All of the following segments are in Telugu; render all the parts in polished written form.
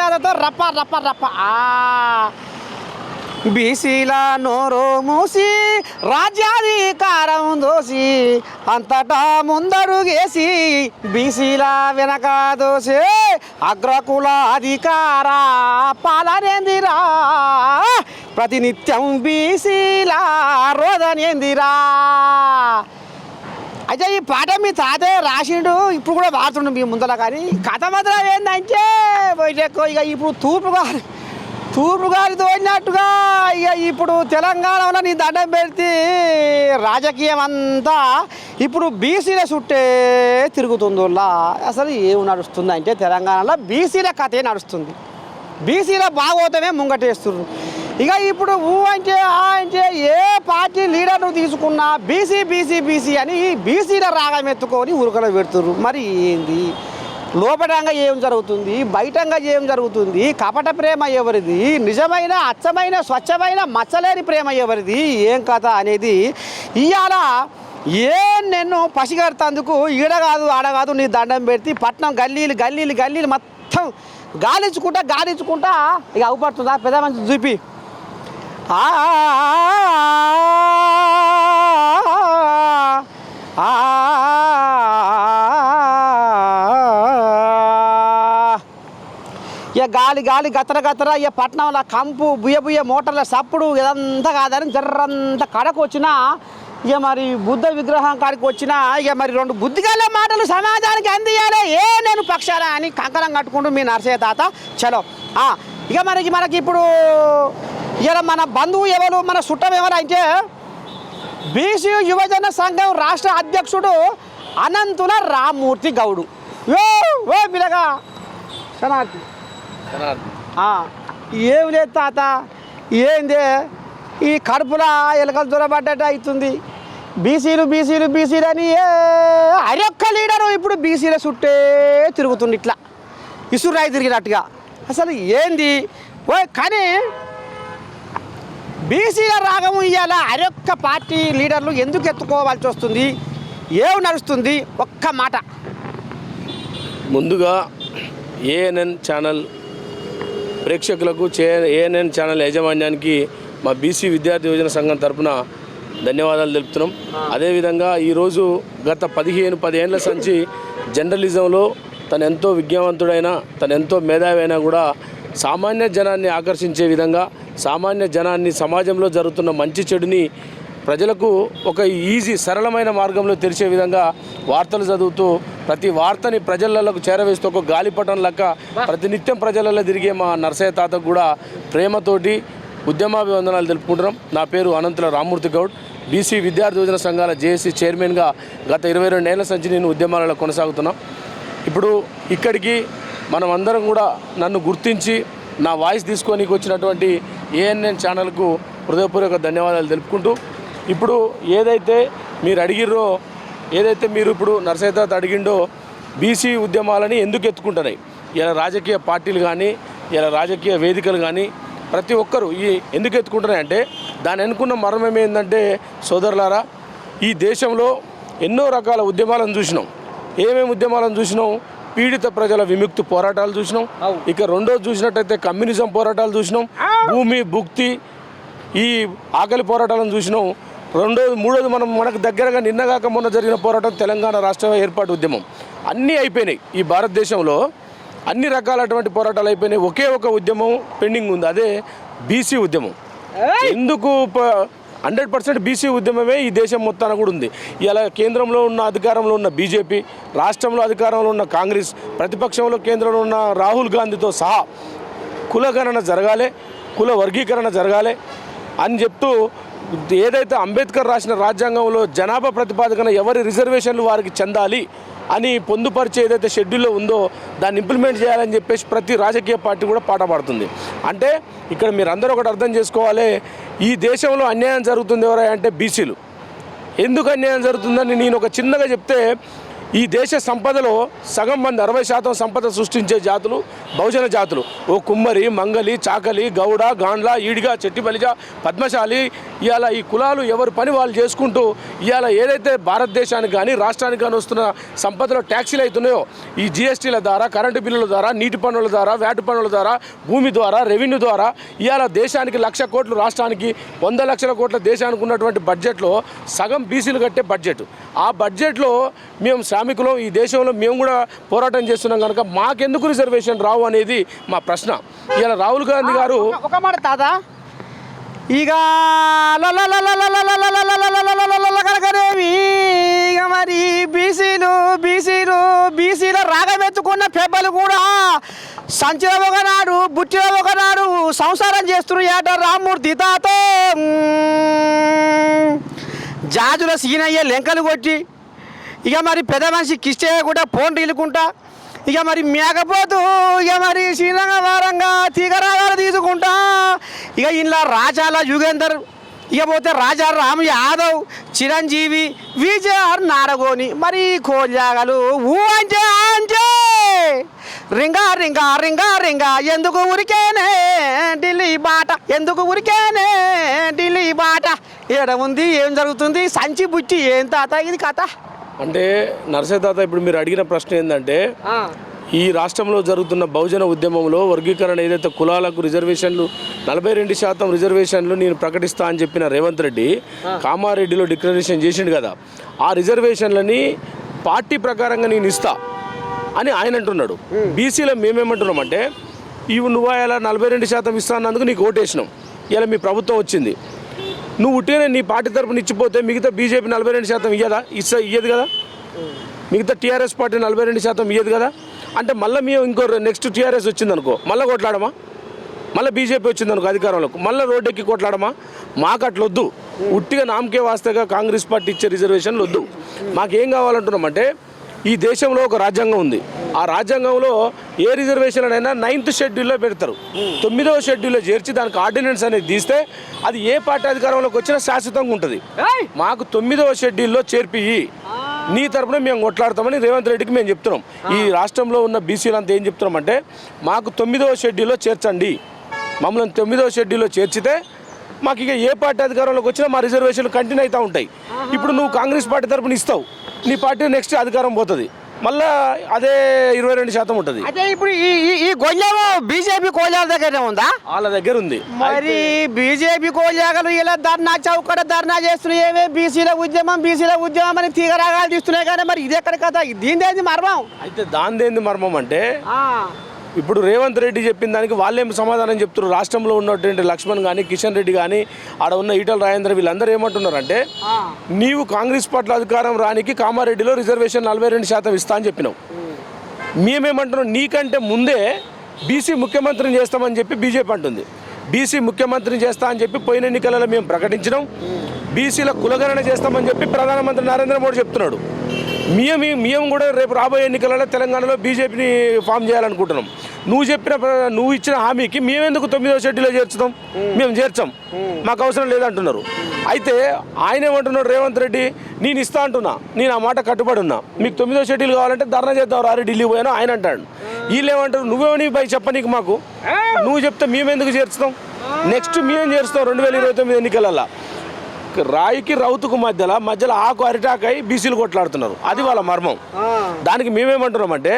తాతతో రప్ప రప్ప రప్ప బీసీల నోరు మూసి రాజ్యాధికారం దోసి అంతటా ముందడుగేసి బీసీల వెనక దోసే అగ్రకుల అధికార పాలనేందిరా ప్రతినిత్యం బీసీల రోదనేందిరా. అయితే ఈ పాట మీ తాతే రాసిండు, ఇప్పుడు కూడా వాడుతుండు మీ ముందర. కానీ కథ మాత్రం ఏంటంటే ఇక ఇప్పుడు తూర్పు గారి తోడినట్టుగా ఇక ఇప్పుడు తెలంగాణలో నీ దండం పెడితే రాజకీయం అంతా ఇప్పుడు బీసీల చుట్టే తిరుగుతుందిలా. అసలు ఏం నడుస్తుంది అంటే తెలంగాణలో బీసీల కథే నడుస్తుంది, బీసీల భాగవతమే ముంగటేస్తున్నారు. ఇక ఇప్పుడు అంటే ఏ పార్టీ లీడర్ను తీసుకున్నా బీసీ బీసీ బీసీ అని బీసీల రాగం ఎత్తుకొని ఉరుకలు పెడుతున్నారు. మరి ఏంది లోపటంగా ఏం జరుగుతుంది, బయటంగా ఏం జరుగుతుంది, కపట ప్రేమ ఎవరిది, నిజమైన అచ్చమైన స్వచ్ఛమైన మచ్చలేని ప్రేమ ఎవరిది, ఏం కథ అనేది ఇవాళ నేను పసిగడుతందుకు ఈడ కాదు ఆడ కాదు నీ దండం పెడితే పట్నం గల్లీలు గల్లీలు గల్లీలు మొత్తం గాలించుకుంటా ఇక అవుపడుతుందా పెద్ద మంచి చూపి ఇక గాలి గతర ఇక పట్నంలో కంపు బుయ్య మోటార్ల సప్పుడు ఇదంతా కాదని జర్రంతా కడకు వచ్చినా ఇక మరి బుద్ధ విగ్రహం కాడికి వచ్చినా ఇక మరి రెండు బుద్ధిగల మాటలు సమాజానికి అందియాలి నేను పక్షాల అని కంకణం కట్టుకుంటూ మీ నరసయ్య తాత చలో. ఇక మనకి ఇప్పుడు ఇలా మన బంధువు ఎవరు, మన చుట్టం ఎవరు అంటే బీసీ యువజన సంఘం రాష్ట్ర అధ్యక్షుడు అనంతుల రామ్మూర్తి గౌడు. ఓ పిల్లగా శనార్థి ఏమి లేదు తాత, ఏంది ఈ కడుపులా ఎలకలు దొరబడ్డట్టు అవుతుంది. బీసీలు అని అరొక్క లీడరు ఇప్పుడు బీసీల చుట్టే తిరుగుతుంది, ఇట్లా ఇసురాయి తిరిగినట్టుగా. అసలు ఏంది కానీ బీసీల రాగము ఇవ్వాల అరొక్క పార్టీ లీడర్లు ఎందుకు ఎత్తుకోవాల్సి వస్తుంది, ఏం నడుస్తుంది ఒక్క మాట. ముందుగా ఏఎన్ఎన్ ఛానల్ ప్రేక్షకులకు ఏఎన్ఎన్ ఛానల్ యాజమాన్యానికి మా బీసీ విద్యార్థి యువజన సంఘం తరఫున ధన్యవాదాలు తెలుపుతున్నాం. అదేవిధంగా ఈరోజు గత 15 ఏళ్ళ సంచి జర్నలిజంలో తను ఎంతో విజ్ఞానవంతుడైన తను ఎంతో మేధావి అయినా కూడా సామాన్య జనాన్ని ఆకర్షించే విధంగా సామాన్య జనాన్ని సమాజంలో జరుగుతున్న మంచి చెడుని ప్రజలకు ఒక సరళమైన మార్గంలో తెలిసే విధంగా వార్తలు చదువుతూ ప్రతి వార్తని ప్రజలకు చేరవేస్తూ ఒక గాలిపటం లెక్క ప్రతినిత్యం ప్రజలలో తిరిగే మా నరసయ్య తాతకు కూడా ప్రేమతోటి ఉద్యమాభివందనాలు తెలుపుకుంటున్నాం. నా పేరు అనంతుల రామ్మూర్తి గౌడ్, బీసీ విద్యార్థి యోజన సంఘాల జేఏసీ చైర్మన్గా గత 22 ఏళ్ల నుంచి నేను ఉద్యమాలలో కొనసాగుతున్నాం. ఇప్పుడు ఇక్కడికి మనం అందరం కూడా నన్ను గుర్తించి నా వాయిస్ తీసుకొని వచ్చినటువంటి ఏఎన్ఎన్ ఛానల్కు హృదయపూర్వక ధన్యవాదాలు తెలుపుకుంటూ ఇప్పుడు ఏదైతే మీరు అడిగిర్రో ఏదైతే మీరు ఇప్పుడు నరసయ్య తాత అడిగిండో బీసీ ఉద్యమాలని ఎందుకు ఎత్తుకుంటున్నాయి ఇలా రాజకీయ పార్టీలు కానీ ఇలా రాజకీయ వేదికలు కానీ ప్రతి ఒక్కరు ఎందుకు ఎత్తుకుంటున్నాయంటే దాని అనుకున్న మర్మం ఏంటంటే సోదరులారా, ఈ దేశంలో ఎన్నో రకాల ఉద్యమాలను చూసినాం. ఏమేమి ఉద్యమాలను చూసినాం? పీడిత ప్రజల విముక్తి పోరాటాలు చూసినాం. ఇక రెండోది చూసినట్టయితే కమ్యూనిజం పోరాటాలు చూసినాం. భూమి భుక్తి ఈ ఆకలి పోరాటాలను చూసినాం. మూడోది మనకు దగ్గరగా నిన్నగాక మొన్న జరిగిన పోరాటం తెలంగాణ రాష్ట్ర ఏర్పాటు ఉద్యమం. అన్నీ అయిపోయినాయి. ఈ భారతదేశంలో అన్ని రకాలటువంటి పోరాటాలు అయిపోయినాయి. ఒకే ఒక ఉద్యమం పెండింగ్ ఉంది, అదే బీసీ ఉద్యమం. ఎందుకు 100% బీసీ ఉద్యమమే ఈ దేశం మొత్తాన కూడా ఉంది. ఇలా కేంద్రంలో ఉన్న అధికారంలో ఉన్న బీజేపీ, రాష్ట్రంలో అధికారంలో ఉన్న కాంగ్రెస్, ప్రతిపక్షంలో కేంద్రంలో ఉన్న రాహుల్ గాంధీతో సహా కులగణన జరగాలి, కుల వర్గీకరణ జరగాలి అని చెప్తూ ఏదైతే అంబేద్కర్ రాసిన రాజ్యాంగంలో జనాభా ప్రతిపాదకన ఎవరి రిజర్వేషన్లు వారికి చెందాలి అని పొందుపరిచే ఏదైతే షెడ్యూల్లో ఉందో దాన్ని ఇంప్లిమెంట్ చేయాలని చెప్పేసి ప్రతి రాజకీయ పార్టీ కూడా పాట పాడుతుంది. అంటే ఇక్కడ మీరు అందరూ ఒకటి అర్థం చేసుకోవాలి, ఈ దేశంలో అన్యాయం జరుగుతుంది ఎవరంటే బీసీలు. ఎందుకు అన్యాయం జరుగుతుందని నేను ఒక చిన్నగా చెప్తే, ఈ దేశ సంపదలో సగం మంది 60% సంపద సృష్టించే జాతులు బహుజన జాతులు. ఓ కుమ్మరి, మంగలి, చాకలి, గౌడ, గాండ్ల, ఈడిగ, చెట్టిబలిజ, పద్మశాలి, ఇవాళ ఈ కులాలు ఎవరి పని వాళ్ళు చేసుకుంటూ ఇవాళ ఏదైతే భారతదేశానికి కానీ రాష్ట్రానికి కానీ వస్తున్న సంపదలో ట్యాక్సీలు అవుతున్నాయో ఈ జిఎస్టీల ద్వారా, కరెంటు బిల్లుల ద్వారా, నీటి పన్నుల ద్వారా, వ్యాట్ పన్నుల ద్వారా, భూమి ద్వారా, రెవెన్యూ ద్వారా ఇవాళ దేశానికి 1,00,000 కోట్లు, రాష్ట్రానికి 100 లక్షల కోట్ల దేశానికి ఉన్నటువంటి బడ్జెట్లో సగం బీసీలు కట్టే బడ్జెట్. ఆ బడ్జెట్లో మేము శ్రామికులం, ఈ దేశంలో మేము కూడా పోరాటం చేస్తున్నాం కనుక మాకెందుకు రిజర్వేషన్ రావు అనేది మా ప్రశ్న. ఇలా రాహుల్ గాంధీ గారు ఒక మాట తాత, ఇక కనుకనేమి ఇక మరి బీసీల రాగమెత్తుకున్న పెబ్బలు కూడా సంచిలో ఒకనాడు బుట్టిలో ఒకనాడు సంసారం చేస్తున్నారు ఏట రామ్మూర్తి తాత. జాజుల సీనయ్య లెంకలు కొట్టి ఇక మరి పెద్ద మనిషి కిష్టే కూడా ఫోన్ రీలుకుంటా ఇక మరి మేకపోతూ ఇక మరి శ్రీరంగ వారంగా తీగరాగాలు తీసుకుంటా ఇక ఇంట్లో రాజాల యుగేందర్, ఇక పోతే రాజా రామ్ యాదవ్, చిరంజీవి, విజయ్ నారగోని, మరి కోజాగలు ఊ అంటే రింగా రింగా రింగా రింగా ఎందుకు ఉరికేనే ఢిల్లీ బాట, ఎందుకు ఉరికేనే ఢిల్లీ బాట. ఏడ ఉంది, ఏం జరుగుతుంది, సంచి బుచ్చి ఏం తాత ఇది కథ అంటే నరసయ్య తాత, ఇప్పుడు మీరు అడిగిన ప్రశ్న ఏంటంటే ఈ రాష్ట్రంలో జరుగుతున్న బహుజన ఉద్యమంలో వర్గీకరణ ఏదైతే కులాలకు రిజర్వేషన్లు 42% రిజర్వేషన్లు నేను ప్రకటిస్తా అని చెప్పిన రేవంత్ రెడ్డి కామారెడ్డిలో డిక్లరేషన్ చేసిండు కదా, ఆ రిజర్వేషన్లని పార్టీ ప్రకారంగా నేను ఇస్తా అని ఆయన అంటున్నాడు. బీసీలో మేమేమంటున్నామంటే నువ్వు ఇలా 42% ఇస్తా అన్నందుకు నీకు ఓటేసినాం, ఇలా మీ ప్రభుత్వం వచ్చింది, నువ్వు ఉట్టినే నీ పార్టీ తరపున ఇచ్చిపోతే మిగతా బీజేపీ 42% ఇయ్యదు కదా, మిగతా టీఆర్ఎస్ పార్టీ 42% ఇయ్యదు కదా. అంటే మళ్ళీ మేము ఇంకో నెక్స్ట్ టీఆర్ఎస్ వచ్చిందనుకో మళ్ళీ కొట్లాడమా, మళ్ళీ బీజేపీ వచ్చిందనుకో అధికారంలోకి మళ్ళీ రోడ్డెక్కి కొట్లాడమా? మాకు అట్లా వద్దు. ఉట్టిగా నామకే వాస్తేగా కాంగ్రెస్ పార్టీ ఇచ్చే రిజర్వేషన్లు వద్దు. మాకేం కావాలంటున్నామంటే ఈ దేశంలో ఒక రాజ్యాంగం ఉంది, ఆ రాజ్యాంగంలో ఏ రిజర్వేషన్లైనా 9th షెడ్యూల్లో పెడతారు, 9వ షెడ్యూల్లో చేర్చి దానికి ఆర్డినెన్స్ అనేది తీస్తే అది ఏ పార్టీ అధికారంలోకి వచ్చినా శాశ్వతంగా ఉంటుంది. మాకు 9వ షెడ్యూల్లో చేర్పి నీ తరపున మేము కొట్లాడతామని రేవంత్ రెడ్డికి మేము చెప్తున్నాం. ఈ రాష్ట్రంలో ఉన్న బీసీలు అంతా ఏం చెప్తున్నామంటే మాకు 9వ షెడ్యూల్లో చేర్చండి, మమ్మల్ని 9వ షెడ్యూల్లో చేర్చితే మాకు ఇక ఏ పార్టీ అధికారంలోకి వచ్చినా మా రిజర్వేషన్లు కంటిన్యూ అవుతూ ఉంటాయి. ఇప్పుడు నువ్వు కాంగ్రెస్ పార్టీ తరపున ఇస్తావు, నీ పార్టీ నెక్స్ట్ అధికారం పోతుంది, మళ్ళా అదే 22% ఉంటుంది. అదే ఇప్పుడు ఈ గొంజాము బీజేపీ కోజాల దగ్గరనే ఉందా? వాళ్ళ దగ్గర ఉంది. మరి బీజేపీ కోజాగలు ఇలా ధర్నా చౌకడ ధర్నా చేస్తున్నాయి, ఏమే బీసీల ఉద్యమం అని తీగరాగాలు తీస్తున్నాయి కానీ మరి ఇది ఎక్కడ కదా, దీనిదేంది మర్మం? అయితే దానిదేంది మర్మం అంటే ఇప్పుడు రేవంత్ రెడ్డి చెప్పిన దానికి వాళ్ళేం సమాధానం చెప్తున్నారు. రాష్ట్రంలో ఉన్నటువంటి లక్ష్మణ్ కానీ, కిషన్ రెడ్డి కానీ, ఆడ ఉన్న ఈటల రాజేంద్ర వీళ్ళందరూ ఏమంటున్నారంటే నీవు కాంగ్రెస్ పార్టీ అధికారం రానికి కామారెడ్డిలో రిజర్వేషన్ 42% ఇస్తా అని చెప్పినావు. మేమేమంటున్నాం, నీకంటే ముందే బీసీ ముఖ్యమంత్రిని చేస్తామని చెప్పి బీజేపీ అంటుంది. బీసీ ముఖ్యమంత్రిని చేస్తా అని చెప్పి పోయిన ఎన్నికలలో మేము ప్రకటించినాం. బీసీల కులగణన చేస్తామని చెప్పి ప్రధానమంత్రి నరేంద్ర మోడీ చెప్తున్నాడు. మేము కూడా రేపు రాబోయే ఎన్నికలలో తెలంగాణలో బీజేపీని ఫామ్ చేయాలనుకుంటున్నాం. నువ్వు ఇచ్చిన హామీకి మేమెందుకు 9వ షెడ్యూల్లో చేర్చుతాం? మేము చేర్చాం, మాకు అవసరం లేదంటున్నారు. అయితే ఆయన ఏమంటున్నాడు రేవంత్ రెడ్డి, నేను ఇస్తా అంటున్నా, నేను ఆ మాట కట్టుబడి ఉన్నా, మీకు 9వ షెడ్యూల్ కావాలంటే ధర్నా చేద్దాం రారే ఢిల్లీ పోయాను ఆయన అంటాడు. వీళ్ళు ఏమంటారు, నువ్వేమని పై చెప్పనీకు మాకు, నువ్వు చెప్తే మేమెందుకు చేర్చుతాం? నెక్స్ట్ మేము చేరుస్తాం 2029 ఎన్నికలలో. రాయికి రౌతుకు మధ్యలో ఆకు అరిటాకై బీసీలు కొట్లాడుతున్నారు, అది వాళ్ళ మర్మం. దానికి మేమేమంటున్నామంటే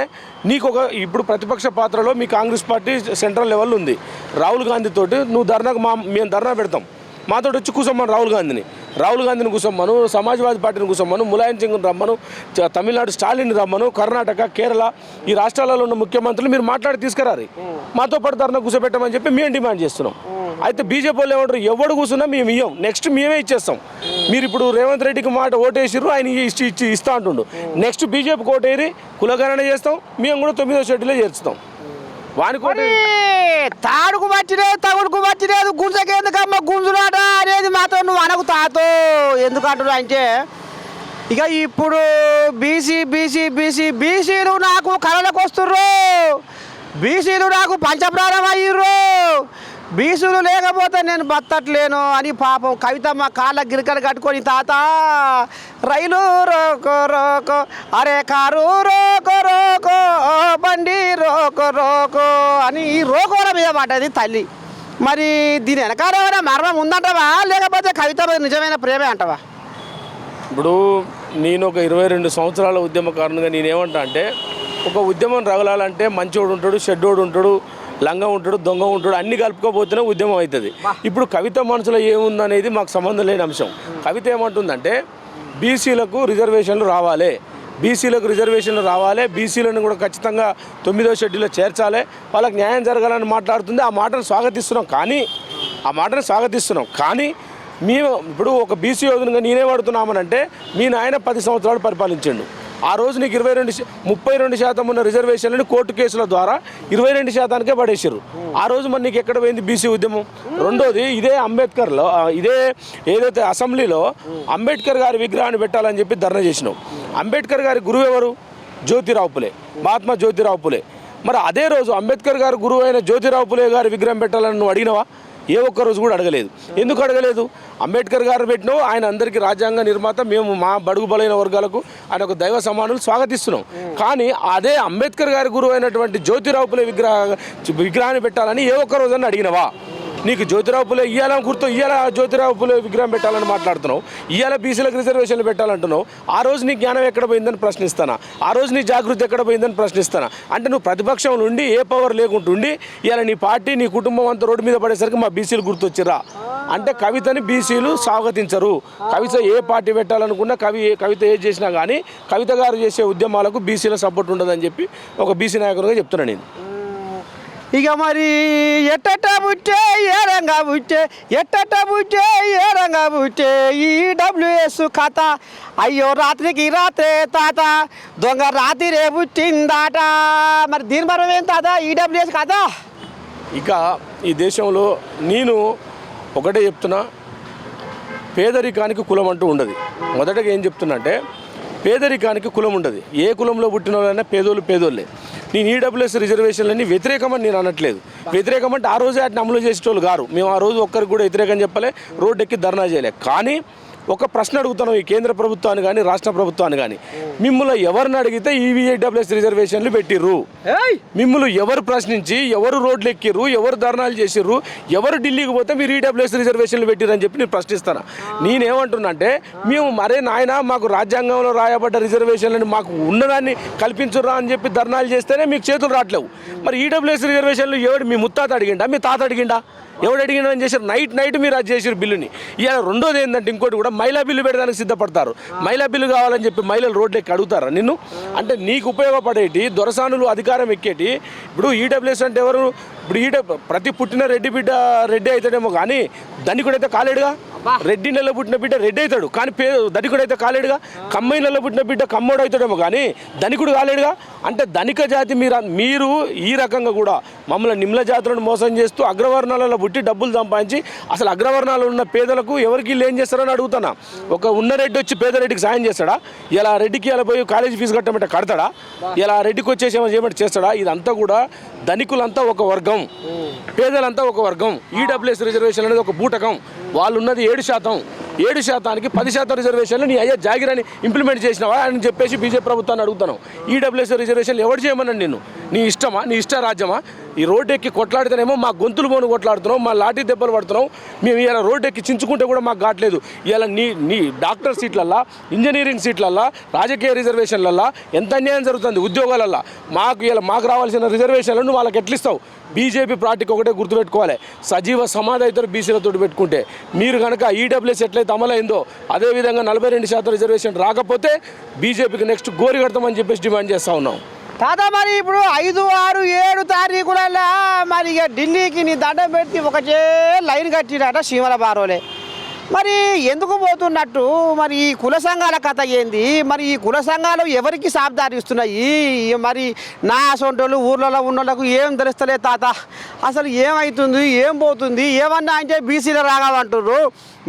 నీకు ఇప్పుడు ప్రతిపక్ష పాత్రలో మీ కాంగ్రెస్ పార్టీ సెంట్రల్ లెవెల్ ఉంది, రాహుల్ గాంధీ తోటి నువ్వు ధర్నాకు మేము ధర్నా పెడతాం, మాతో వచ్చి కూసమ్మను రాహుల్ గాంధీని కూసమ్మను, సమాజ్వాదీ పార్టీని కూసమ్మను, ములాయం సింగ్ని రమ్మను, తమిళనాడు స్టాలిన్ రమ్మను, కర్ణాటక, కేరళ ఈ రాష్ట్రాలలో ఉన్న ముఖ్యమంత్రులు మీరు మాట్లాడి తీసుకురారు, మాతో పాటు ధర్నా కూర్చోబెట్టమని చెప్పి మేము డిమాండ్ చేస్తున్నాం. అయితే బీజేపీ వాళ్ళు ఏమంటారు, ఎవడు కూర్చున్నా మేము ఇవ్వం, నెక్స్ట్ మేమే ఇచ్చేస్తాం. మీరు ఇప్పుడు రేవంత్ రెడ్డికి మాట ఓటేసిర్రు, ఆయన ఇస్తా అంటుండు, నెక్స్ట్ బీజేపీకి ఓటేరి కులగణన చేస్తాం, మేము కూడా 9వ షెడ్యూల్లో చేర్చుతాం. వానికి తాడుకు పట్టిలేదు, తగుడుకు పట్టిలేదు, గుంజకెందుకమ్మ గుంజులాట అనేది మాత్రం నువ్వు అనకు తాతో. ఎందుకంటున్నా అంటే ఇక ఇప్పుడు బీసీలు నాకు కళలకు వస్తుర్రు, బీసీలు నాకు పంచప్రాణం అయ్యిర్రు, బీసులు లేకపోతే నేను బతట్లేను అని పాపం కవితమ్మ కాళ్ళ గిరికలు కట్టుకొని తాత రైలు రోకో రోకో అరే కారు రోకో రోకో బండి రోకో రోకో అని ఈ రోకోల మీద పడ్డది తల్లి. మరి దీని వెనకాల ఏమైనా మర్మం ఉందంటావా లేకపోతే కవిత నిజమైన ప్రేమే అంటావా? ఇప్పుడు నేను ఒక 22 సంవత్సరాల ఉద్యమకారునిగా నేనేమంటా అంటే, ఒక ఉద్యమం రగలాలంటే మంచోడు ఉంటాడు, చెడ్డోడు ఉంటాడు, లంగ ఉంటాడు, దొంగ ఉంటాడు, అన్ని కలుపుకోబోతేనే ఉద్యమం అవుతుంది. ఇప్పుడు కవిత మనసులో ఏముందనేది మాకు సంబంధం లేని అంశం. కవిత ఏమంటుందంటే బీసీలకు రిజర్వేషన్లు రావాలి, బీసీలకు రిజర్వేషన్లు రావాలి, బీసీలను కూడా ఖచ్చితంగా 9వ షెడ్యూల్లో చేర్చాలి, వాళ్ళకి న్యాయం జరగాలని మాట్లాడుతుంది. ఆ మాటను స్వాగతిస్తున్నాం. కానీ మేము ఇప్పుడు ఒక బీసీ యోధునిగా నేనేమడుతున్నామనంటే, మీ నాయన 10 సంవత్సరాలు పరిపాలించండు. ఆ రోజు నీకు 32% ఉన్న రిజర్వేషన్లను కోర్టు కేసుల ద్వారా 22%కే పడేసారు. ఆ రోజు మరి నీకు ఎక్కడ పోయింది బీసీ ఉద్యమం? రెండోది, ఇదే ఏదైతే అసెంబ్లీలో అంబేద్కర్ గారి విగ్రహాన్ని పెట్టాలని చెప్పి ధర్నా చేసినావు. అంబేద్కర్ గారి గురువు ఎవరు? జ్యోతిరావు పులే, మహాత్మా జ్యోతిరావు పులే. మరి అదే రోజు అంబేద్కర్ గారి గురువు అయిన జ్యోతిరావు పులే గారి విగ్రహం పెట్టాలని నువ్వు అడిగినవా? ఏ ఒక్క రోజు కూడా అడగలేదు. ఎందుకు అడగలేదు? అంబేద్కర్ గారు పెట్టినావు, ఆయన అందరికీ రాజ్యాంగ నిర్మాత, మేము మా బడుగు బలైన వర్గాలకు ఆయన ఒక దైవ సమానులు స్వాగతిస్తున్నాం. కానీ అదే అంబేద్కర్ గారి గురువు అయినటువంటి జ్యోతిరావు పులే విగ్రహాన్ని పెట్టాలని ఏ ఒక్క రోజున అడిగినవా? నీకు జ్యోతిరావు పులే ఇవాళ జ్యోతిరావు పులే విగ్రహం పెట్టాలని మాట్లాడుతున్నావు, ఇవాళ బీసీలకు రిజర్వేషన్లు పెట్టాలంటున్నావు. ఆ రోజు నీ జ్ఞానం ఎక్కడ పోయిందని ప్రశ్నిస్తానా? ఆ రోజు నీ జాగృతి ఎక్కడ పోయిందని ప్రశ్నిస్తానా? అంటే నువ్వు ప్రతిపక్షంలో ఉండి ఏ పవర్ లేకుంటుండి ఇవాళ నీ పార్టీ నీ కుటుంబం అంతా రోడ్డు మీద పడేసరికి మా బీసీలు గుర్తొచ్చిరా అంటే కవితని బీసీలు స్వాగతించరు. కవిత ఏ పార్టీ పెట్టాలనుకున్నా, కవిత ఏది చేసినా కానీ కవిత గారు చేసే ఉద్యమాలకు బీసీల సపోర్ట్ ఉండదని చెప్పి ఒక బీసీ నాయకునిగా చెప్తున్నాను నేను. ఇక మరి ఎట్టట బుట్టే ఏ రంగా బుట్టే ఈ డబ్ల్యూఎస్ కథ, అయ్యో రాత్రికి రాత్రే తాత దొంగ రాత్రి పుట్టిందాట. మరి దీని మరం ఏం తాత ఈడబ్ల్యూఎస్ కథ? ఇక ఈ దేశంలో నేను ఒకటే చెప్తున్నా, పేదరికానికి కులం అంటూ ఉండదు. మొదటగా ఏం చెప్తున్నా అంటే, పేదరికానికి కులం ఉండదు. ఏ కులంలో పుట్టిన వాళ్ళైనా పేదోళ్ళే. నేను ఈడబ్ల్యూఎస్ రిజర్వేషన్లన్నీ వ్యతిరేకమని నేను అనట్లేదు. వ్యతిరేకమంటే ఆ రోజే వాటిని అమలు చేసేటోళ్ళు గారు. మేము ఆ రోజు ఒక్కరికి కూడా వ్యతిరేకం చెప్పలే, రోడ్డు ఎక్కి ధర్నా చేయలే. కానీ ఒక ప్రశ్న అడుగుతున్నాం ఈ కేంద్ర ప్రభుత్వాన్ని కానీ రాష్ట్ర ప్రభుత్వాన్ని కానీ, మిమ్మల్ని ఎవరిని అడిగితే ఈడబ్ల్యూఎస్ రిజర్వేషన్లు పెట్టిర్రు? మిమ్మల్ని ఎవరు ప్రశ్నించి, ఎవరు రోడ్లు ఎక్కిర్రు, ఎవరు ధర్నాలు చేసిర్రు, ఎవరు ఢిల్లీకి పోతే మీరు ఈడబ్ల్యూఎస్ రిజర్వేషన్లు పెట్టిరని చెప్పి నేను ప్రశ్నిస్తాను. నేనేమంటున్నా అంటే, మేము మరే నాయన మాకు రాజ్యాంగంలో రాయబడ్డ రిజర్వేషన్లను మాకు ఉన్నదాన్ని కల్పించుర్రా అని చెప్పి ధర్నాలు చేస్తేనే మీకు చేతులు రావట్లేవు. మరి ఈడబ్ల్యూఎస్ రిజర్వేషన్లు ఎవడు మీ ముత్తాత అడిగిండా, మీ తాత అడిగిండా? ఎవడు అడిగినా అని చేశారు? నైట్ మీరు అది చేసారు బిల్లుని. ఇక రెండోది ఏంటంటే, ఇంకోటి కూడా మహిళా బిల్లు పెట్టడానికి సిద్ధపడతారు. మహిళా బిల్లు కావాలని చెప్పి మహిళలు రోడ్లు ఎక్కి అడుగుతారా నిన్ను? అంటే నీకు ఉపయోగపడేటి దొరసానులు అధికారం ఎక్కేటి. ఇప్పుడు ఈడబ్ల్యూఎస్ అంటే ఎవరు? ఇప్పుడు ప్రతి పుట్టిన రెడ్డి అవుతాడేమో కానీ ధనికుడైతే కాలేడుగా. రెడ్డి నెల పుట్టిన బిడ్డ రెడ్డి అవుతాడు కానీ ధనికుడైతే కాలేడుగా. కమ్మై నెల పుట్టిన బిడ్డ కమ్మోడు అవుతాడేమో కానీ ధనికుడు కాలేడుగా. అంటే ధనిక జాతి మీరు ఈ రకంగా కూడా మమ్మల్ని నిమ్ల జాతులను మోసం చేస్తూ అగ్రవర్ణాలలో పుట్టి డబ్బులు సంపాదించి అసలు అగ్రవర్ణాలు ఉన్న పేదలకు ఎవరికి ఏం చేస్తారని అడుగుతున్నా. ఒక ఉన్న రెడ్డి వచ్చి పేదరెడ్డికి సాయం చేస్తాడా? ఇలా రెడ్డికి ఇలా పోయి కాలేజీ ఫీజు కట్టమంటే కడతాడా? ఇలా రెడ్డికి వచ్చేసి ఏమో చేయమంటే చేస్తాడా? ఇదంతా కూడా ధనికులంతా ఒక వర్గం, పేదలంతా ఒక వర్గం. ఈడబ్ల్యూఎస్ రిజర్వేషన్ అనేది ఒక బూటకం. వాళ్ళు ఉన్నది 7%. 7%కి 10% రిజర్వేషన్లు నీ అయ్యే జాగిరాన్ని ఇంప్లిమెంట్ చేసినావా అని చెప్పేసి బీజేపీ ప్రభుత్వాన్ని అడుగుతున్నావు. ఈడబ్ల్యూఎస్ రిజర్వేషన్లు ఎవరు చేయమన్నాను నిన్ను? నీ ఇష్టమా? నీ ఇష్ట రాజ్యమా? ఈ రోడ్డు ఎక్కి కొట్లాడితేనేమో మా గొంతులు పోను కొట్లాడుతున్నావు, మా లాఠీ దెబ్బలు పడుతున్నావు. మేము ఇలా రోడ్డు ఎక్కి చించుకుంటే కూడా మాకు కావట్లేదు. ఇలా నీ డాక్టర్ సీట్లల్లా, ఇంజనీరింగ్ సీట్లల్లా, రాజకీయ రిజర్వేషన్లల్లా ఎంత అన్యాయం జరుగుతుంది ఉద్యోగాలల్లా. మాకు రావాల్సిన రిజర్వేషన్లను వాళ్ళకి ఎట్లిస్తావు? బీజేపీ పార్టీకి ఒకటే గుర్తుపెట్టుకోవాలి, సజీవ సమాధి అవుతారు బీసీలతో పెట్టుకుంటే. మీరు కనుక ఈడబ్ల్యూఎస్ ఎట్లయితే అమలైందో అదేవిధంగా 42% రిజర్వేషన్ రాకపోతే బీజేపీకి నెక్స్ట్ గోరి కడతామని చెప్పేసి డిమాండ్ చేస్తూ ఉన్నాం. తాత మరి ఇప్పుడు 5, 6, 7 తారీఖులలో మరి ఇక ఢిల్లీకి నీ దండం పెట్టి ఒకటే లైన్ కట్టిడట సీమల బారోలే. మరి ఎందుకు పోతున్నట్టు, మరి ఈ కుల సంఘాల కథ ఏంది, మరి ఈ కుల సంఘాలు ఎవరికి సాబ్దారిస్తున్నాయి, మరి నా సొంటోళ్ళు ఊర్లలో ఉన్నోళ్ళకు ఏం తెలుస్తలే తాత, అసలు ఏమవుతుంది ఏం పోతుంది, ఏమన్నా అంటే బీసీల రాగామంటుర్రు,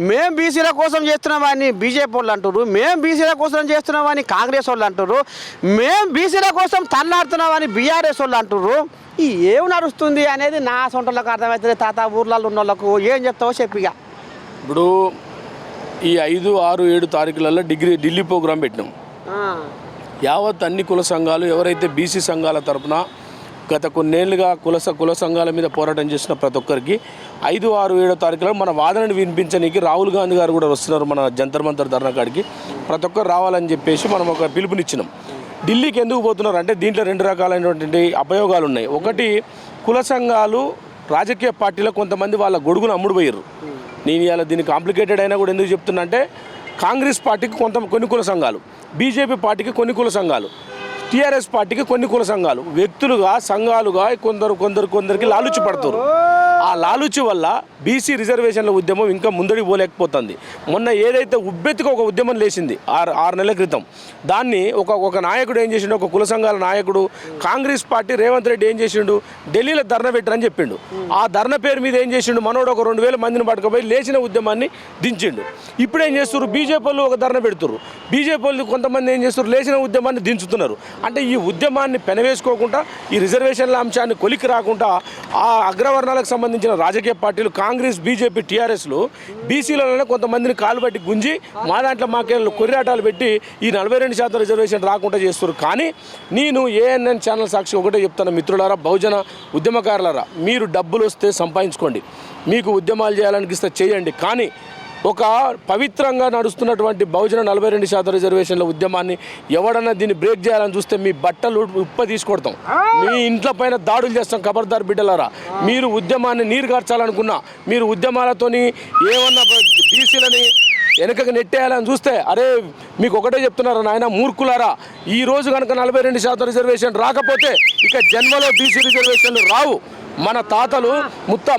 మేము బీసీల కోసం చేస్తున్నామని బీజేపీ వాళ్ళు అంటుర్రు, మేము బీసీల కోసం చేస్తున్నామని కాంగ్రెస్ వాళ్ళు అంటుర్రు, మేము బీసీల కోసం తన్నాడుతున్నామని బీఆర్ఎస్ వాళ్ళు అంటుర్రు. ఈ ఏం నడుస్తుంది అనేది నా సొంటోళ్ళకి అర్థమవుతుంది తాత, ఊర్లలో ఉన్న వాళ్ళకు ఏం చెప్తావో చెప్పిగా. ఇప్పుడు ఈ 5, 6, 7 తారీఖులలో ఢిల్లీ ప్రోగ్రాం పెట్టినాం. యావత్ అన్ని కుల సంఘాలు ఎవరైతే బీసీ సంఘాల తరపున గత కొన్నేళ్లుగా కుల సంఘాల మీద పోరాటం చేసిన ప్రతి ఒక్కరికి 5, 6, 7 తారీఖులో మన వాదనను వినిపించడానికి రాహుల్ గాంధీ గారు కూడా వస్తున్నారు మన జంతర్ మంతర్ ధర్నా కాడికి. ప్రతి ఒక్కరు రావాలని చెప్పేసి మనం ఒక పిలుపునిచ్చినాం. ఢిల్లీకి ఎందుకు పోతున్నారు అంటే దీంట్లో 2 రకాలైనటువంటి అపయోగాలు ఉన్నాయి. ఒకటి, కుల సంఘాలు రాజకీయ పార్టీలో కొంతమంది వాళ్ళ గొడుగును అమ్ముడుపోయారు. నేను ఇలా దీన్ని కాంప్లికేటెడ్ అయినా కూడా ఎందుకు చెప్తున్నా అంటే, కాంగ్రెస్ పార్టీకి కొన్ని కుల సంఘాలు, బీజేపీ పార్టీకి కొన్ని కుల సంఘాలు, టీఆర్ఎస్ పార్టీకి కొన్ని కుల సంఘాలు వ్యక్తులుగా సంఘాలుగా కొందరికి లాలుచి పడుతారు. ఆ లాలుచి వల్ల బీసీ రిజర్వేషన్ల ఉద్యమం ఇంకా ముందడికి పోలేకపోతుంది. మొన్న ఏదైతే ఉబ్బెత్తుకు ఒక ఉద్యమం లేచింది 6 నెలల క్రితం, దాన్ని ఒక నాయకుడు ఏం చేసిండు, ఒక కుల సంఘాల నాయకుడు కాంగ్రెస్ పార్టీ రేవంత్ రెడ్డి ఏం చేసిండు, ఢిల్లీలో ధర్నా పెట్టరని చెప్పిండు. ఆ ధర్నా పేరు మీద ఏం చేసిండు, మనోడు ఒక 2000 మందిని పట్టుకుపోయి లేచిన ఉద్యమాన్ని దించిండు. ఇప్పుడు ఏం చేస్తున్నారు, బీజేపీ వాళ్ళు ఒక ధర్నా పెడుతున్నారు, బీజేపీ వాళ్ళు కొంతమంది ఏం చేస్తున్నారు, లేచిన ఉద్యమాన్ని దించుతున్నారు. అంటే ఈ ఉద్యమాన్ని పెనవేసుకోకుండా, ఈ రిజర్వేషన్ల అంశాన్ని కొలికి రాకుండా ఆ అగ్రవర్ణాలకు సంబంధించిన రాజకీయ పార్టీలు కాంగ్రెస్, బీజేపీ, టీఆర్ఎస్లు బీసీలలోనే కొంతమందిని కాలు బట్టి గుంజి మా దాంట్లో మాకేళ్ళు కొర్రాటాలు పెట్టి ఈ 42% రిజర్వేషన్ రాకుండా చేస్తారు. కానీ నేను ఏఎన్ఎన్ ఛానల్ సాక్షి ఒకటే చెప్తాను, మిత్రులారా, బహుజన ఉద్యమకారులారా, మీరు డబ్బులు వస్తే సంపాదించుకోండి, మీకు ఉద్యమాలు చేయాలనిపిస్తే చేయండి. కానీ ఒక పవిత్రంగా నడుస్తున్నటువంటి బహుజన 42% రిజర్వేషన్ల ఉద్యమాన్ని ఎవడన్నా దీన్ని బ్రేక్ చేయాలని చూస్తే మీ బట్టలు తీసుకొడతాం, మీ ఇంట్ల పైన దాడులు చేస్తాం. ఖబర్దార్ బిడ్డలారా, మీరు ఉద్యమాన్ని నీరు కార్చాలనుకున్నా, మీరు ఉద్యమాలతోని ఏమన్నా బీసీలని వెనకకి నెట్టేయాలని చూస్తే, అరే మీకు ఒకటే చెప్తున్నారా నాయన మూర్ఖులారా, ఈ రోజు కనుక 42% రిజర్వేషన్ రాకపోతే ఇక జన్మలో బీసీ రిజర్వేషన్లు రావు. మన తాతలు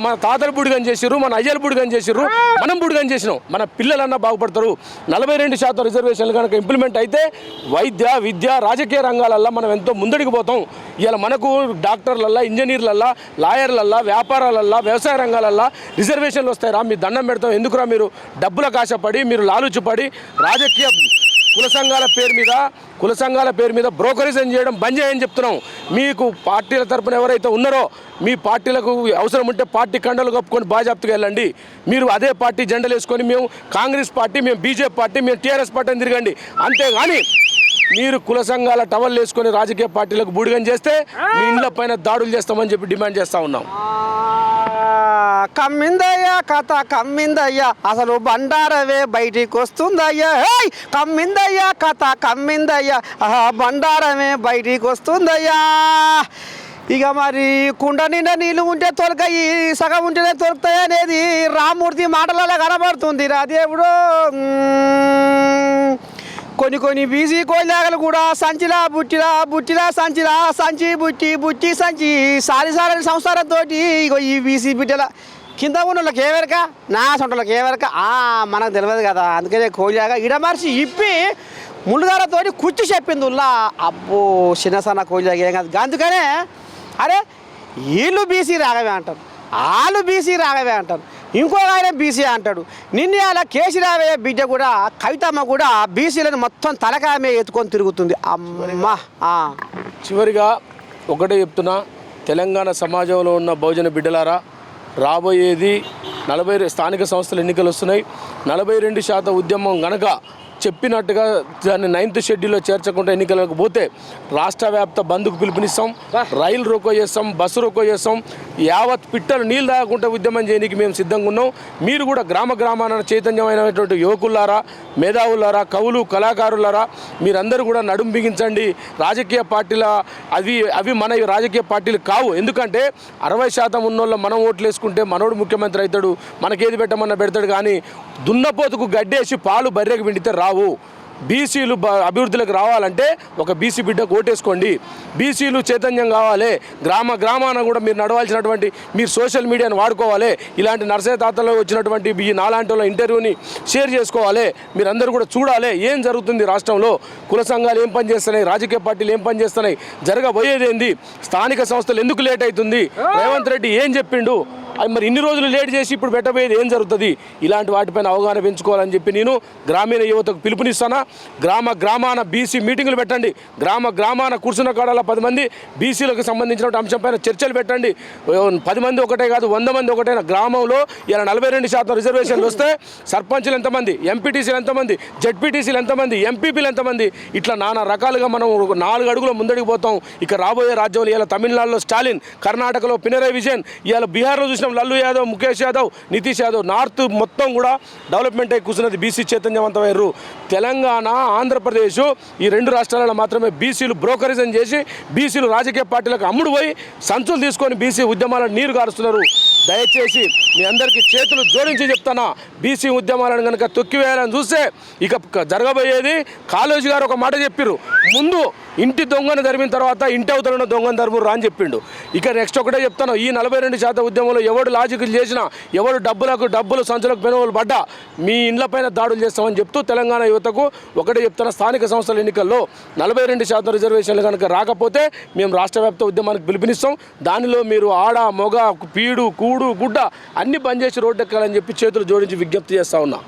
మన తాతలు బుడిగం చేసిర్రు, మన అయ్యలు బుడిగం చేసిర్రు, మనం బుడిగం చేసినాం. మన పిల్లలన్నా బాగుపడతారు. 42% రిజర్వేషన్లు కనుక ఇంప్లిమెంట్ అయితే వైద్య, విద్య, రాజకీయ రంగాలల్లో మనం ఎంతో ముందడికి పోతాం. ఇలా మనకు డాక్టర్లల్లా, ఇంజనీర్లల్లా, లాయర్లల్లా, వ్యాపారాలల్లా, వ్యవసాయ రంగాలల్లా రిజర్వేషన్లు వస్తాయిరా. మీ దండం పెడతాం. ఎందుకురా మీరు డబ్బులకు ఆశపడి, మీరు లాలుచిపడి రాజకీయ కుల సంఘాల పేరు మీద బ్రోకరేజం చేయడం బంద్ చేయని చెప్తున్నాం. మీకు పార్టీల తరపున ఎవరైతే ఉన్నారో, మీ పార్టీలకు అవసరం ఉంటే పార్టీ కండలు కప్పుకొని బాజాప్తుగా వెళ్ళండి. మీరు అదే పార్టీ జెండలు వేసుకొని మేము కాంగ్రెస్ పార్టీ, మేము బీజేపీ పార్టీ, మేము టీఆర్ఎస్ పార్టీ అని తిరగండి. అంతేగాని మీరు కుల సంఘాల టవల్ వేసుకొని రాజకీయ పార్టీలకు బూడిగం చేస్తే మీ ఇండ్ల పైన దాడులు చేస్తామని చెప్పి డిమాండ్ చేస్తూ ఉన్నాం. కమ్మిందయ్యా కథ కమ్మిందయ్యా, అసలు బండారవే బయటికి వస్తుందయ్యా. కమ్మిందయ్యా కథ కమ్మిందయ్యా, బండారమే బయటికి వస్తుందయ్యా. ఇక మరి కుండ నిండా నీళ్ళు ఉంటే తొలకాయి, సగం ఉంటేనే తొలుకుతాయి అనేది రామూర్తి మాటలలో కనబడుతుంది రా దేవుడు. కొన్ని బీసీ కోయిలాగలు కూడా సంచిలా బుట్టిలా సంచి బుట్టి సంచి సారి సంసారంతో ఇగో ఈ బీసీ బిడ్డల కింద ఉన్న వాళ్ళకి ఏవరక, నా సొంటలకు ఏవరక మనకు తెలియదు కదా. అందుకనే కోయిలాగా ఇడమర్చి ఇప్పి ముళ్ళుగారతో కుర్చి చెప్పింది ఉల్లా. అబ్బో చిన్నసన్న కోయిలాగా ఏం కాదు. అందుకనే అరే వీళ్ళు బీసీ రాగవే అంటారు, వాళ్ళు బీసీ రాగవే అంటారు, ఇంకో ఆయన బీసీ అంటాడు. నిన్న అలా కేసీరావయ్య బిడ్డ కూడా, కవితమ్మ కూడా బీసీలను మొత్తం తలకాయ ఎత్తుకొని తిరుగుతుంది. అమ్మా చివరిగా ఒకటే చెప్తున్నా, తెలంగాణ సమాజంలో ఉన్న బహుజన బిడ్డలారా, రాబోయేది 40 స్థానిక సంస్థల ఎన్నికలు వస్తున్నాయి. 42% ఉద్యమం గనక చెప్పినట్టుగా దాన్ని 9th షెడ్యూల్లో చేర్చకుండా ఎన్నికలకు పోతే రాష్ట్ర వ్యాప్త బంద్కు పిలుపునిస్తాం, రైలు రోకో చేస్తాం, బస్సు రోకో చేస్తాం. యావత్ పిట్టలు నీళ్ళు తాగకుండా ఉద్యమం చేయడానికి మేము సిద్ధంగా ఉన్నాం. మీరు కూడా గ్రామాన చైతన్యమైనటువంటి యువకులారా, మేధావులారా, కవులు, కళాకారులారా, మీరందరూ కూడా నడుం బిగించండి. రాజకీయ పార్టీల అవి మన రాజకీయ పార్టీలు కావు. ఎందుకంటే 60% ఉన్నోళ్ళ మనం ఓట్లు వేసుకుంటే మనోడు ముఖ్యమంత్రి అవుతాడు, మనకేది పెట్టమన్నా పెడతాడు. కానీ దున్నపోతుకు గడ్డేసి పాలు బర్రెకు పిండితే రావు. బీసీలు అభివృద్ధిలోకి రావాలంటే ఒక బీసీ బిడ్డకు ఓటేసుకోండి. బీసీలు చైతన్యం కావాలి. గ్రామాన కూడా మీరు నడవాల్సినటువంటి మీరు సోషల్ మీడియాను వాడుకోవాలి. ఇలాంటి నర్సయ్య తాతలో వచ్చినటువంటి ఈ నాలాంటి వాళ్ళ ఇంటర్వ్యూని షేర్ చేసుకోవాలి. మీరందరూ కూడా చూడాలి ఏం జరుగుతుంది రాష్ట్రంలో. కుల సంఘాలు ఏం పని చేస్తున్నాయి, రాజకీయ పార్టీలు ఏం పని చేస్తున్నాయి, జరగబోయేది ఏంది, స్థానిక సంస్థలు ఎందుకు లేట్ అవుతుంది, రేవంత్ రెడ్డి ఏం చెప్పిండు, మరి ఇన్ని రోజులు లేట్ చేసి ఇప్పుడు పెట్టబోయేది ఏం జరుగుతుంది, ఇలాంటి వాటిపైన అవగాహన పెంచుకోవాలని చెప్పి నేను గ్రామీణ యువతకు పిలుపునిస్తాను. గ్రామాన బీసీ మీటింగులు పెట్టండి. గ్రామాన కూర్చున్న కాడల 10 మంది బీసీలకు సంబంధించిన అంశంపైన చర్చలు పెట్టండి. 10 మంది ఒకటే కాదు, 100 మంది ఒకటైనా గ్రామంలో ఇలా 42% రిజర్వేషన్లు వస్తే సర్పంచ్లు ఎంతమంది, ఎంపీటీసీలు ఎంతమంది, జెడ్పీటీసీలు ఎంతమంది, ఎంపీపీలు ఎంతమంది, ఇట్లా నానా రకాలుగా మనం 4 అడుగుల ముందడికి పోతాం. ఇక రాబోయే రాజ్యంలో ఇలా తమిళనాడులో స్టాలిన్, కర్ణాటకలో పినరయ్ విజయన్, ఇవాళ బీహార్లో చూసిన లల్లు యాదవ్, ముఖేష్ యాదవ్, నితీష్ యాదవ్, నార్త్ మొత్తం కూడా డెవలప్మెంట్ అయి కూర్చున్నది బీసీ చైతన్యవంతమయ్యారు. తెలంగాణ, ఆంధ్రప్రదేశ్ ఈ 2 రాష్ట్రాలలో మాత్రమే బీసీలు బ్రోకరిజం చేసి బీసీలు రాజకీయ పార్టీలకు అమ్ముడు పోయి సంచులు తీసుకొని బీసీ ఉద్యమాలను నీరు గారుస్తున్నారు. దయచేసి మీ అందరికీ చేతులు జోడించి చెప్తానా, బీసీ ఉద్యమాలను కనుక తొక్కివేయాలని చూస్తే ఇక జరగబోయేది. కాళోజీ గారు ఒక మాట చెప్పారు, ముందు ఇంటి దొంగను ధరిమిన తర్వాత ఇంటి అవతల ఉన్న దొంగను ధర్మరు రా అని చెప్పిండు. ఇక నెక్స్ట్ ఒకటే చెప్తాను, ఈ 42% ఉద్యమంలో ఎవడు లాజికల్ చేసినా, ఎవడు డబ్బులు సంచులకు పెనుగోలు పడ్డా మీ ఇండ్లపైన దాడులు చేస్తామని చెప్తూ తెలంగాణ యువతకు ఒకటే చెప్తున్నా, స్థానిక సంస్థల ఎన్నికల్లో 42% రిజర్వేషన్లు కనుక రాకపోతే మేము రాష్ట్ర వ్యాప్త ఉద్యమానికి పిలుపునిస్తాం. దానిలో మీరు ఆడ, మొగ, పీడు, కూడు, గుడ్డ అన్ని బంద్ చేసి రోడ్డు ఎక్కాలని చెప్పి చేతులు జోడించి విజ్ఞప్తి చేస్తా ఉన్నా.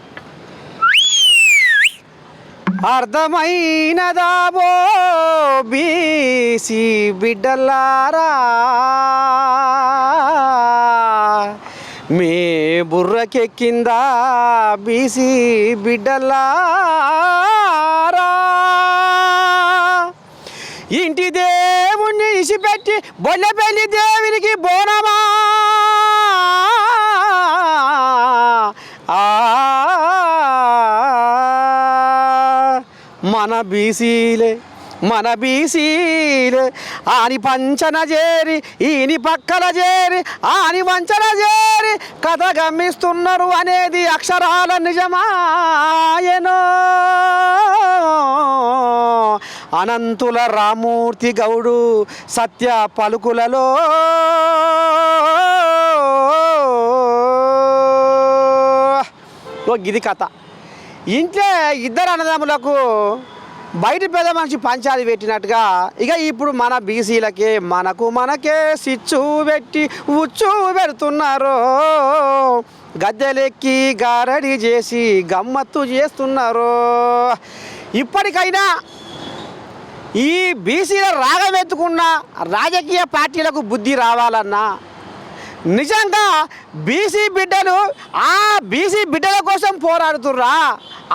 అర్థమైనదాబో బీసీ బిడ్డలారా, మే బుర్రకెక్కిందా బీసీ బిడ్డలారా, ఇంటి దేవుణ్ణి ఇసిపెట్టి బొల్లపెల్లి దేవునికి బోనమా, మన బీసీలే ఆని పంచన చేరి ఈని పక్కన చేరి ఆని వంచన చేరి కథ గమ్మిస్తున్నారు అనేది అక్షరాల నిజమాయనో. అనంతుల రామూర్తి గౌడు సత్య పలుకులలో గిది కథ. ఇంట్లో 2 అన్నదమ్ములకు బయట పెద్ద మనిషి పంచాది పెట్టినట్టుగా ఇక ఇప్పుడు మన బీసీలకే మనకే సిచ్చు పెట్టి ఉచ్చు పెడుతున్నారు, గద్దెలెక్కి గారడి చేసి గమ్మత్తు చేస్తున్నారు. ఇప్పటికైనా ఈ బీసీల రాగమెత్తుకున్న రాజకీయ పార్టీలకు బుద్ధి రావాలన్నా, నిజంగా బీసీ బిడ్డలు ఆ బీసీ బిడ్డల కోసం పోరాడుతుర్రా,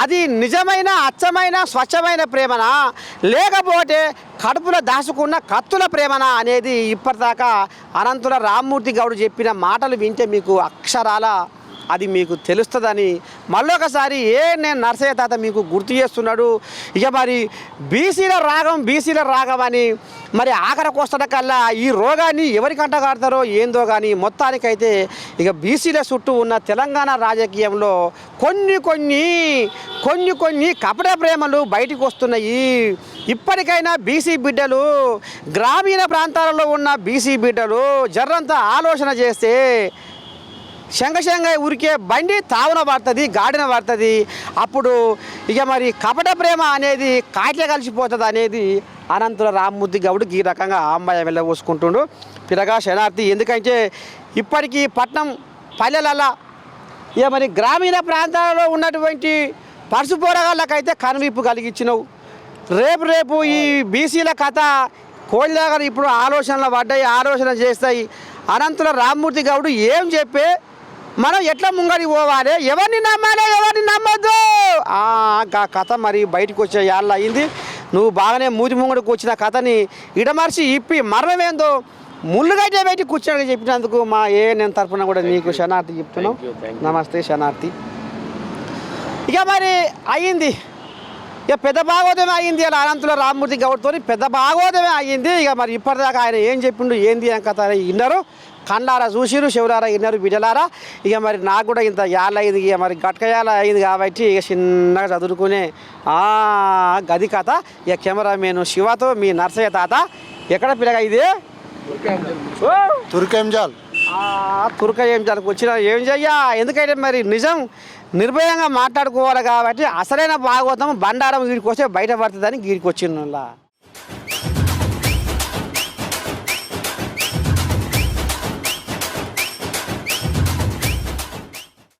అది నిజమైన అచ్చమైన స్వచ్ఛమైన ప్రేమనా, లేకపోతే కడుపులో దాచుకున్న కత్తుల ప్రేమనా అనేది ఇప్పటిదాకా అనంతుల రామ్మూర్తి గౌడ్ చెప్పిన మాటలు వింటే మీకు అక్షరాల అది మీకు తెలుస్తుందని మళ్ళొకసారి నేను నర్సయ్య తాత మీకు గుర్తు చేస్తున్నాడు. ఇక మరి బీసీల రాగం అని మరి ఆఖరికి వస్తడకల్లా ఈ రోగాన్ని ఎవరికి అంటగాడతారో ఏందో కానీ మొత్తానికైతే ఇక బీసీల చుట్టూ ఉన్న తెలంగాణ రాజకీయంలో కొన్ని కపట ప్రేమలు బయటకు వస్తున్నాయి. ఇప్పటికైనా బీసీ బిడ్డలు, గ్రామీణ ప్రాంతాలలో ఉన్న బీసీ బిడ్డలు జర్రంతా ఆలోచన చేస్తే శంగ ఉరికే బండి తావున పడుతుంది, గాడిన పడుతుంది. అప్పుడు ఇక మరి కపట ప్రేమ అనేది కాట్లే కలిసిపోతుంది అనేది అనంతుల రామ్మూర్తి గౌడ్ ఈ రకంగా అమ్మాయి వెళ్ళబోసుకుంటుండు. పిరగా శనార్థి ఎందుకంటే ఇప్పటికీ పట్నం పల్లెలల్లా ఇక మరి గ్రామీణ ప్రాంతాలలో ఉన్నటువంటి పరుసుపోరగాళ్ళకైతే కనువిప్పు కలిగించినవు. రేపు ఈ బీసీల కథ కోళ్ళగా ఇప్పుడు ఆలోచనలు పడ్డాయి, ఆలోచన చేస్తాయి. అనంతుల రామ్మూర్తి గౌడ్ ఏం చెప్పే మనం ఎట్లా ముంగడి పోవాలి, ఎవరిని నమ్మాలి ఎవరిని నమ్మద్దు, ఆ కథ మరి బయటకు వచ్చే యాళ్ళ అయింది. నువ్వు బాగానే మూతి ముంగడికి వచ్చిన కథని ఇడమర్చి ఇప్పి మరణమేందో ముళ్ళుగడ్డ పెట్టి కూర్చొని చెప్పినందుకు మా నేను తరఫున కూడా నీకు శనార్థి చెప్తున్నాం. నమస్తే శనార్థి. ఇక మరి అయ్యింది, ఇక పెద్ద భాగోదమే అయ్యింది. అలా అనంతుల రామ్మూర్తి గౌడ్తో పెద్ద భాగోదమే అయ్యింది. ఇక మరి ఇప్పటిదాకా ఆయన ఏం చెప్పిండు ఏంది అని కథ విన్నారు. కళ్ళారా చూసిరు, చెవులారా విన్నారు బిడ్డలారా. ఇక మరి నాకు కూడా ఇంత యాళ్ళ అయింది, ఇక మరి గట్కయాల అయింది కాబట్టి ఇక చిన్నగా చదువుకునే గది కథ. ఇక కెమెరామెన్ శివతో మీ నర్సయ్య తాత. ఎక్కడ పిల్లగా ఇది తుర్కెంజాల్ తుర్క ఏం చాలకు వచ్చిన ఏం చెయ్యా. ఎందుకంటే మరి నిజం నిర్భయంగా మాట్లాడుకోవాలి కాబట్టి అసలైన భాగవతం బండారం గీడికి వస్తే బయటపడుతుందని గీడికి వచ్చింది.